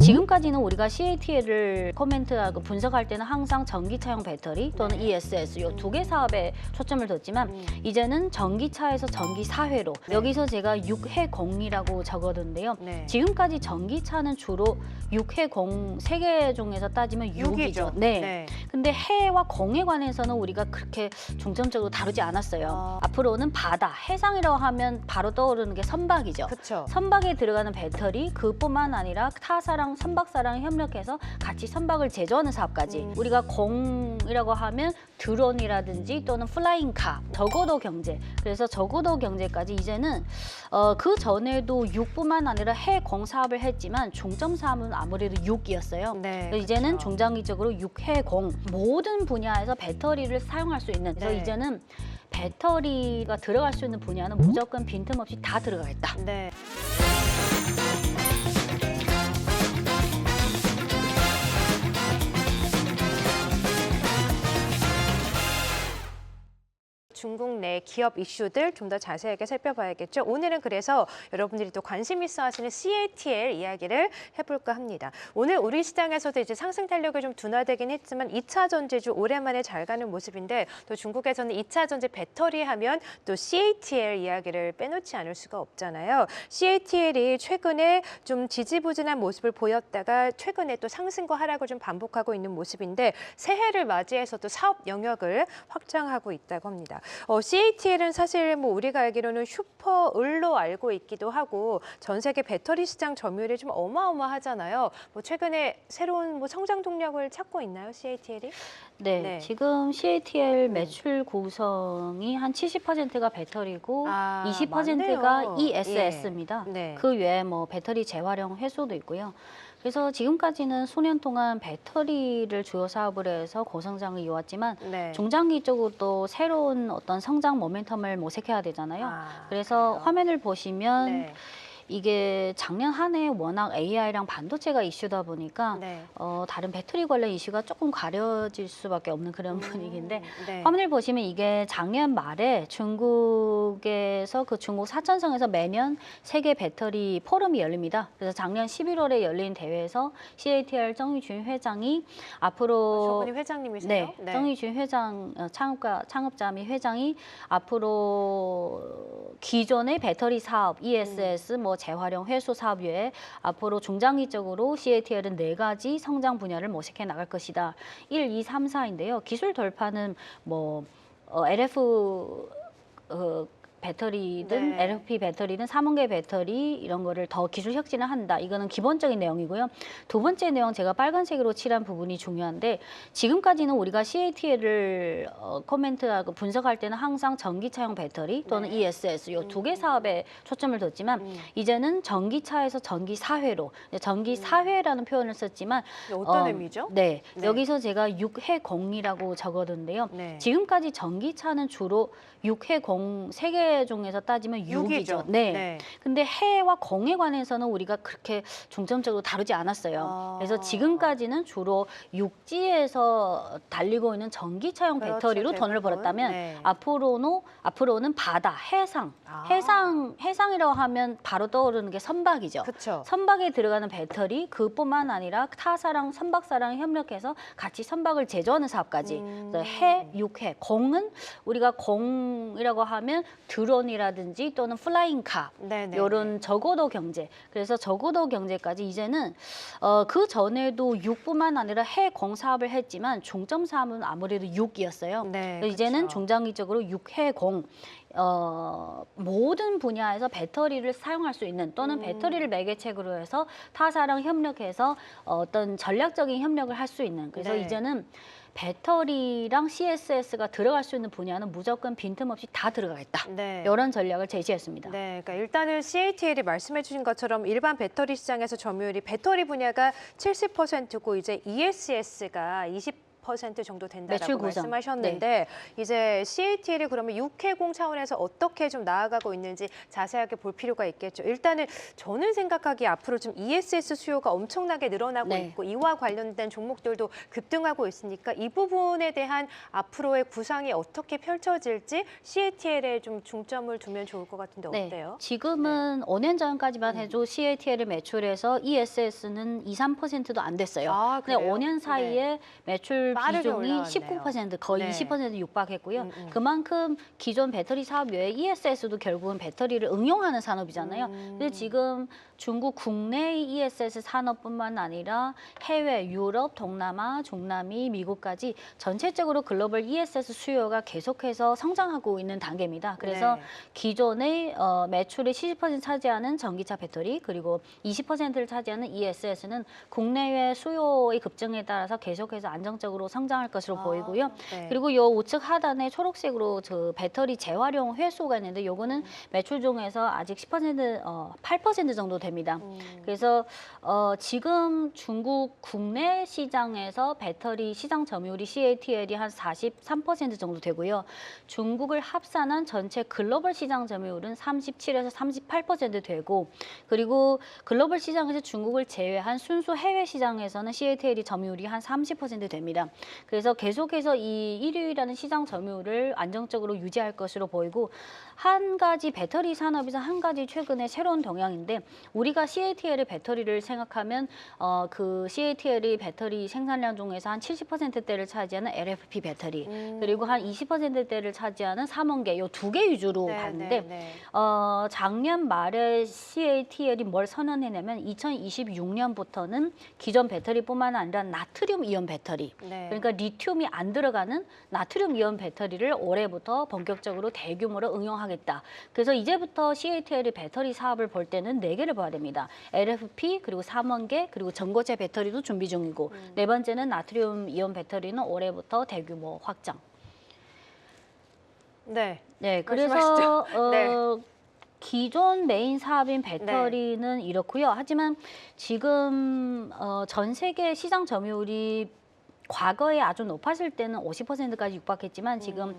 지금까지는 우리가 CATL을 코멘트하고 분석할 때는 항상 전기차용 배터리 또는 ESS 이 두 개 사업에 초점을 뒀지만 이제는 전기차에서 전기 사회로 여기서 제가 6해공이라고 적어뒀는데요. 지금까지 전기차는 주로 6해공 세 개 중에서 따지면 6이죠. 네. 근데 해와 공에 관해서는 우리가 그렇게 중점적으로 다루지 않았어요. 앞으로는 바다, 해상이라고 하면 바로 떠오르는 게 선박이죠. 그쵸. 선박에 들어가는 배터리 그뿐만 아니라 타사랑 선박사랑 협력해서 같이 선박을 제조하는 사업까지 우리가 공이라고 하면 드론이라든지 또는 플라잉카, 저고도 경제 그래서 저고도 경제까지 이제는 그 전에도 6뿐만 아니라 해공 사업을 했지만 중점 사업은 아무래도 6이었어요. 그래서 이제는 중장기적으로 6해공 모든 분야에서 배터리를 사용할 수 있는 그래서 이제는 배터리가 들어갈 수 있는 분야는 무조건 빈틈없이 다 들어가겠다. 중국 내 기업 이슈들 좀 더 자세하게 살펴봐야겠죠. 오늘은 그래서 여러분들이 또 관심 있어 하시는 CATL 이야기를 해볼까 합니다. 오늘 우리 시장에서도 이제 상승 탄력이 좀 둔화되긴 했지만 2차 전지주 오랜만에 잘 가는 모습인데 또 중국에서는 2차 전지 배터리 하면 또 CATL 이야기를 빼놓지 않을 수가 없잖아요. CATL이 최근에 좀 지지부진한 모습을 보였다가 최근에 또 상승과 하락을 좀 반복하고 있는 모습인데 새해를 맞이해서도 사업 영역을 확장하고 있다고 합니다. CATL은 사실 뭐 우리가 알기로는 슈퍼을로 알고 있기도 하고 전 세계 배터리 시장 점유율이 좀 어마어마하잖아요. 뭐 최근에 새로운 뭐 성장 동력을 찾고 있나요, CATL이? 네, 지금 CATL 매출 구성이 한 70%가 배터리고 20%가 맞네요. ESS입니다. 그 외에 뭐 배터리 재활용 회수도 있고요. 그래서 지금까지는 수년 동안 배터리를 주요 사업으로 해서 고성장을 이어왔지만 중장기적으로 또 새로운 어떤 성장 모멘텀을 모색해야 되잖아요. 그래서 화면을 보시면 이게 작년 한 해 워낙 AI랑 반도체가 이슈다 보니까 다른 배터리 관련 이슈가 조금 가려질 수밖에 없는 그런 분위기인데 화면을 보시면 이게 작년 말에 중국에서 그 중국 사천성에서 매년 세계 배터리 포럼이 열립니다. 그래서 작년 11월에 열린 대회에서 CATL 정의준 회장이 앞으로 저분이 회장님이세요? 정의준 회장 창업자 및 회장이 앞으로 기존의 배터리 사업 ESS 뭐 재활용 회수 사업 외에 앞으로 중장기적으로 CATL은 4가지 성장 분야를 모색해 나갈 것이다. 1, 2, 3, 4인데요. 기술 돌파는 뭐 LF 배터리든 LFP 배터리든 삼원계 배터리 이런 거를 더 기술 혁신을 한다. 이거는 기본적인 내용이고요. 두 번째 내용 제가 빨간색으로 칠한 부분이 중요한데 지금까지는 우리가 CATL을 코멘트하고 분석할 때는 항상 전기차용 배터리 또는 ESS 이 두 개 사업에 초점을 뒀지만 이제는 전기차에서 전기 사회로 전기 사회라는 표현을 썼지만 어떤 의미죠? 여기서 제가 6해공이라고 적어뒀는데요. 지금까지 전기차는 주로 6해공 세 개 중에서 따지면 6이죠. 근데 해와 공에 관해서는 우리가 그렇게 중점적으로 다루지 않았어요. 그래서 지금까지는 주로 육지에서 달리고 있는 전기차용 배터리로 돈을 벌었다면 앞으로는 바다, 해상이라고 하면 바로 떠오르는 게 선박이죠. 선박에 들어가는 배터리 그뿐만 아니라 타사랑 선박사랑 협력해서 같이 선박을 제조하는 사업까지 해, 6해, 공은 우리가 공이라고 하면 드론이라든지 또는 플라잉카 이런 저고도 경제 그래서 저고도 경제까지 이제는 그 전에도 6뿐만 아니라 해공 사업을 했지만 중점 사업은 아무래도 6이었어요. 그래서 이제는 중장기적으로 6해공 모든 분야에서 배터리를 사용할 수 있는 또는 배터리를 매개책으로 해서 타사랑 협력해서 어떤 전략적인 협력을 할 수 있는 그래서 이제는 배터리랑 CSS가 들어갈 수 있는 분야는 무조건 빈틈없이 다 들어가겠다. 이런 전략을 제시했습니다. 그러니까 일단은 CATL이 말씀해 주신 것처럼 일반 배터리 시장에서 점유율이 배터리 분야가 70%고 이제 ESS가 20% 12% 정도 된다라고 매출 구성. 말씀하셨는데 이제 CATL이 그러면 육해공 차원에서 어떻게 좀 나아가고 있는지 자세하게 볼 필요가 있겠죠. 일단은 저는 생각하기에 앞으로 좀 ESS 수요가 엄청나게 늘어나고 있고 이와 관련된 종목들도 급등하고 있으니까 이 부분에 대한 앞으로의 구상이 어떻게 펼쳐질지 CATL에 좀 중점을 두면 좋을 것 같은데 어때요? 지금은 5년 전까지만 해도 CATL의 매출에서 ESS는 2, 3%도 안 됐어요. 근데 5년 사이에 매출 비중이 올라왔네요. 19% 거의 20% 육박했고요. 그만큼 기존 배터리 사업 외에 ESS도 결국은 배터리를 응용하는 산업이잖아요. 근데 지금 중국 국내 ESS 산업뿐만 아니라 해외, 유럽, 동남아, 중남미, 미국까지 전체적으로 글로벌 ESS 수요가 계속해서 성장하고 있는 단계입니다. 그래서 기존의 매출의 70% 차지하는 전기차 배터리 그리고 20%를 차지하는 ESS는 국내외 수요의 급증에 따라서 계속해서 안정적으로 성장할 것으로 보이고요. 그리고 요 우측 하단에 초록색으로 그 배터리 재활용 회수가 있는데 요거는 매출 중에서 아직 10% 8% 정도 됩니다. 그래서 지금 중국 국내 시장에서 배터리 시장 점유율이 CATL이 한 43% 정도 되고요. 중국을 합산한 전체 글로벌 시장 점유율은 37에서 38% 되고 그리고 글로벌 시장에서 중국을 제외한 순수 해외 시장에서는 CATL이 점유율이 한 30% 됩니다. 그래서 계속해서 이 1위라는 시장 점유율을 안정적으로 유지할 것으로 보이고 한 가지 배터리 산업에서 한 가지 최근에 새로운 동향인데 우리가 CATL의 배터리를 생각하면 그 CATL의 배터리 생산량 중에서 한 70%대를 차지하는 LFP 배터리 그리고 한 20%대를 차지하는 삼원계 요 두 개 위주로 봤는데 작년 말에 CATL이 뭘 선언했냐면 2026년부터는 기존 배터리뿐만 아니라 나트륨 이온 배터리 그러니까 리튬이 안 들어가는 나트륨 이온 배터리를 올해부터 본격적으로 대규모로 응용하겠다. 그래서 이제부터 CATL의 배터리 사업을 볼 때는 4개를 봐야 됩니다. LFP 그리고 삼원계 그리고 전고체 배터리도 준비 중이고 네 번째는 나트륨 이온 배터리는 올해부터 대규모 확장. 그래서 기존 메인 사업인 배터리는 이렇고요. 하지만 지금 전 세계 시장 점유율이 과거에 아주 높았을 때는 50%까지 육박했지만 지금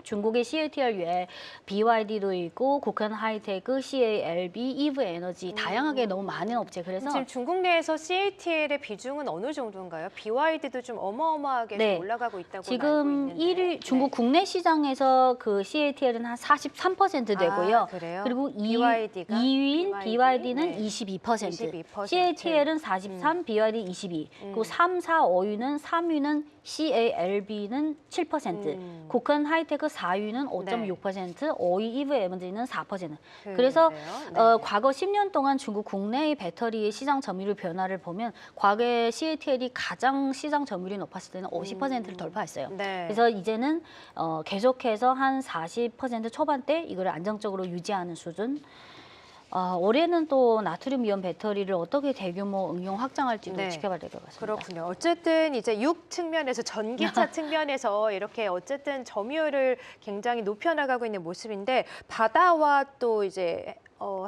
중국의 CATL 외에 BYD도 있고 국현 하이테크, CALB, 이브 에너지 다양하게 너무 많은 업체 그래서 지금 중국 내에서 CATL의 비중은 어느 정도인가요? BYD도 좀 어마어마하게 좀 올라가고 있다고 알고 지금 있는데 1위 중국 국내 시장에서 그 CATL은 한 43% 되고요. 그리고 BYD가? 2위인 BYD는 22%, CATL은 43, BYD 22. 그리고 3, 4, 5위는 3위는 CALB는 7%, 국현 하이테크 4위는 5.6%, 5위 이브 에너지는 4%. 그래서 과거 10년 동안 중국 국내의 배터리 시장 점유율 변화를 보면 과거에 CATL이 가장 시장 점유율이 높았을 때는 50%를 돌파했어요. 그래서 이제는 계속해서 한 40% 초반대 이걸 안정적으로 유지하는 수준. 올해는 또 나트륨 이온 배터리를 어떻게 대규모 응용 확장할지도 지켜봐야 될 것 같습니다. 그렇군요. 어쨌든 이제 육 측면에서 전기차 측면에서 이렇게 어쨌든 점유율을 굉장히 높여나가고 있는 모습인데 바다와 또 이제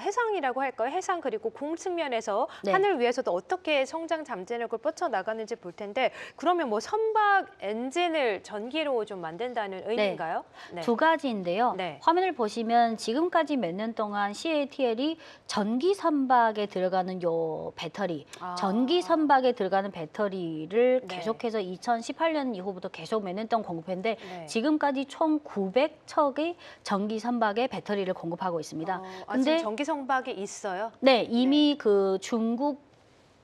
해상이라고 할까요? 해상 그리고 공 측면에서 하늘 위에서도 어떻게 성장 잠재력을 뻗쳐나가는지 볼 텐데 그러면 뭐 선박 엔진을 전기로 좀 만든다는 의미인가요? 두 가지인데요. 화면을 보시면 지금까지 몇 년 동안 CATL이 전기 선박에 들어가는 요 배터리, 전기 선박에 들어가는 배터리를 계속해서 2018년 이후부터 계속 몇 년 동안 공급했는데 지금까지 총 900척의 전기 선박에 배터리를 공급하고 있습니다. 근데 전기 선박이 있어요? 이미 그 중국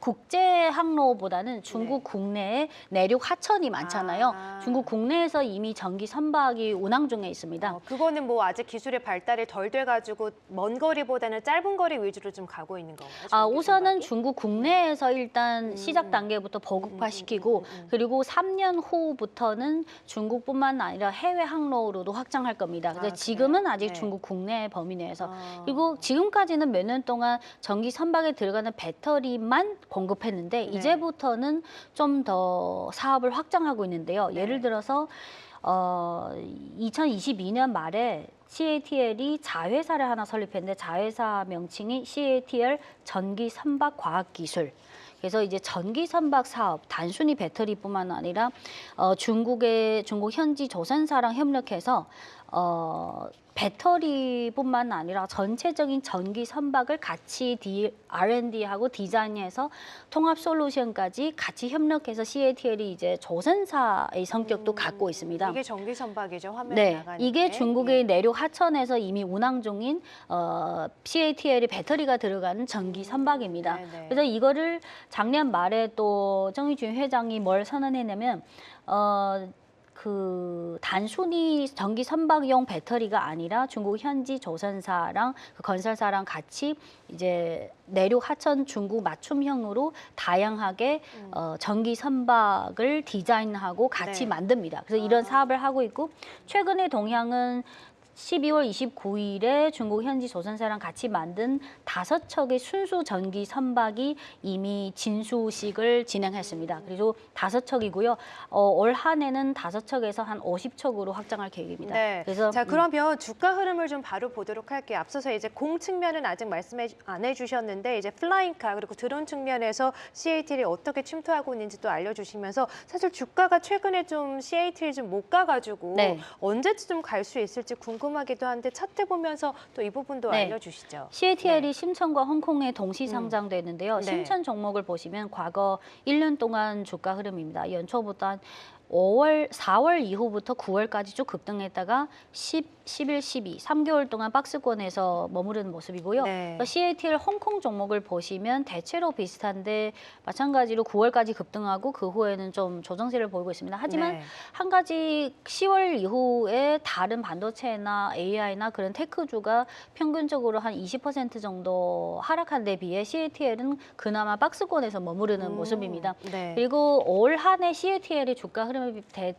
국제 항로보다는 중국 국내에 내륙 하천이 많잖아요. 중국 국내에서 이미 전기 선박이 운항 중에 있습니다. 그거는 뭐 아직 기술의 발달이 덜 돼가지고 먼 거리보다는 짧은 거리 위주로 좀 가고 있는 건가요? 우선은 중국 국내에서 일단 시작 단계부터 보급화시키고 그리고 3년 후부터는 중국뿐만 아니라 해외 항로로도 확장할 겁니다. 그래서 지금은 아직 중국 국내 범위 내에서 그리고 지금까지는 몇 년 동안 전기 선박에 들어가는 배터리만 공급했는데 이제부터는 좀 더 사업을 확장하고 있는데요. 예를 들어서 2022년 말에 CATL이 자회사를 하나 설립했는데 자회사 명칭이 CATL 전기 선박 과학기술. 그래서 이제 전기 선박 사업 단순히 배터리뿐만 아니라 중국 현지 조선사랑 협력해서 배터리뿐만 아니라 전체적인 전기 선박을 같이 R&D하고 디자인해서 통합 솔루션까지 같이 협력해서 CATL이 이제 조선사의 성격도 갖고 있습니다. 이게 전기 선박이죠. 화면에 네, 나가는 이게 게. 중국의 내륙 하천에서 이미 운항 중인 CATL의 배터리가 들어가는 전기 선박입니다. 네네. 그래서 이거를 작년 말에 또 정의준 회장이 뭘 선언했냐면 단순히 전기 선박용 배터리가 아니라 중국 현지 조선사랑 그 건설사랑 같이 이제 내륙 하천 중국 맞춤형으로 다양하게 전기 선박을 디자인하고 같이 네. 만듭니다. 그래서 이런 사업을 하고 있고 최근의 동향은 12월 29일에 중국 현지 조선사랑 같이 만든 5척의 순수 전기 선박이 이미 진수식을 진행했습니다. 그리고 5척이고요. 올 한 해는 5척에서 한 50척으로 확장할 계획입니다. 네. 그래서 자, 그러면 주가 흐름을 좀 바로 보도록 할게요. 앞서서 이제 공 측면은 아직 말씀 안 해주셨는데 이제 플라잉카 그리고 드론 측면에서 CATL이 어떻게 침투하고 있는지 또 알려주시면서 사실 주가가 최근에 좀 CATL이 좀 못 가가지고 네. 언제쯤 갈 수 있을지 궁금하기도 한데 차트 보면서 또 이 부분도 네. 알려주시죠. CATL이 네. 심천과 홍콩에 동시 상장되는데요. 네. 심천 종목을 보시면 과거 1년 동안 주가 흐름입니다. 연초부터 한 4월 이후부터 9월까지 쭉 급등했다가 11, 12, 3개월 동안 박스권에서 머무르는 모습이고요. 네. CATL 홍콩 종목을 보시면 대체로 비슷한데 마찬가지로 9월까지 급등하고 그 후에는 좀 조정세를 보이고 있습니다. 하지만 네. 한 가지 10월 이후에 다른 반도체나 AI나 그런 테크주가 평균적으로 한 20% 정도 하락한 데 비해 CATL은 그나마 박스권에서 머무르는 모습입니다. 네. 그리고 올 한 해 CATL의 주가 흐름에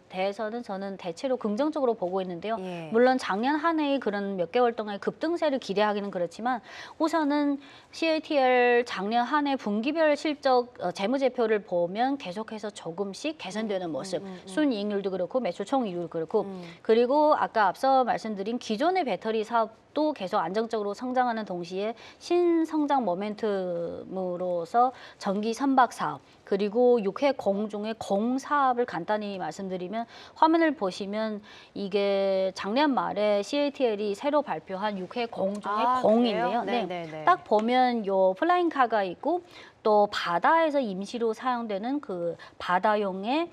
대해서는 저는 대체로 긍정적으로 보고 있는데요. 예. 물론 작년 한 해의 그런 몇 개월 동안의 급등세를 기대하기는 그렇지만 우선은 CATL 작년 한 해 분기별 실적 재무제표를 보면 계속해서 조금씩 개선되는 모습. 순이익률도 그렇고 매출 총이익률도 그렇고 그리고 아까 앞서 말씀드린 기존의 배터리 사업도 계속 안정적으로 성장하는 동시에 신성장 모멘텀으로서 전기 선박 사업 그리고 6회 공중의 공 사업을 간단히 말씀드리면 화면을 보시면 이게 작년 말에 CATL이 새로 발표한 6회 공중의 공인데요. 네. 딱 보면 요 플라잉카가 있고 또 바다에서 임시로 사용되는 그 바다용의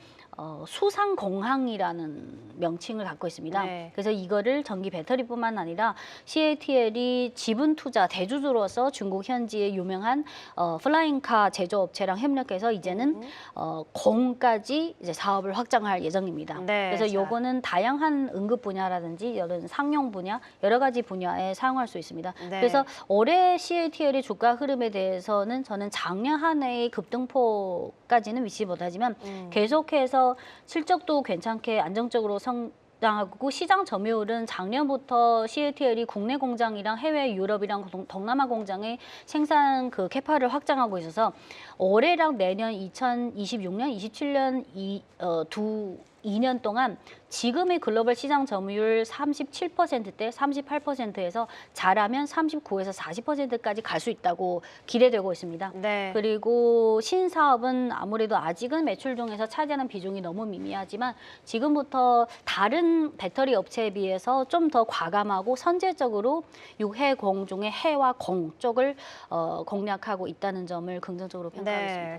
수상공항이라는 명칭을 갖고 있습니다. 네. 그래서 이거를 전기 배터리뿐만 아니라 CATL이 지분 투자 대주주로서 중국 현지의 유명한 플라잉카 제조업체랑 협력해서 이제는 공까지 이제 사업을 확장할 예정입니다. 네, 그래서 자. 요거는 다양한 응급 분야라든지 이런 상용 분야 여러 가지 분야에 사용할 수 있습니다. 네. 그래서 올해 CATL의 주가 흐름에 대해서는 저는 작년 한 해의 급등폭까지는 미치지 못하지만 계속해서 실적도 괜찮게 안정적으로 성장하고 시장 점유율은 작년부터 CATL이 국내 공장이랑 해외 유럽이랑 동남아 공장의 생산 그 캐파를 확장하고 있어서 올해랑 내년 2026년, 27년 2년 동안 지금의 글로벌 시장 점유율 37%대 38%에서 잘하면 39에서 40%까지 갈 수 있다고 기대되고 있습니다. 네. 그리고 신사업은 아무래도 아직은 매출 중에서 차지하는 비중이 너무 미미하지만 지금부터 다른 배터리 업체에 비해서 좀 더 과감하고 선제적으로 6해 공 중에 해와 공 쪽을 공략하고 있다는 점을 긍정적으로 평가하고 있습니다. 네.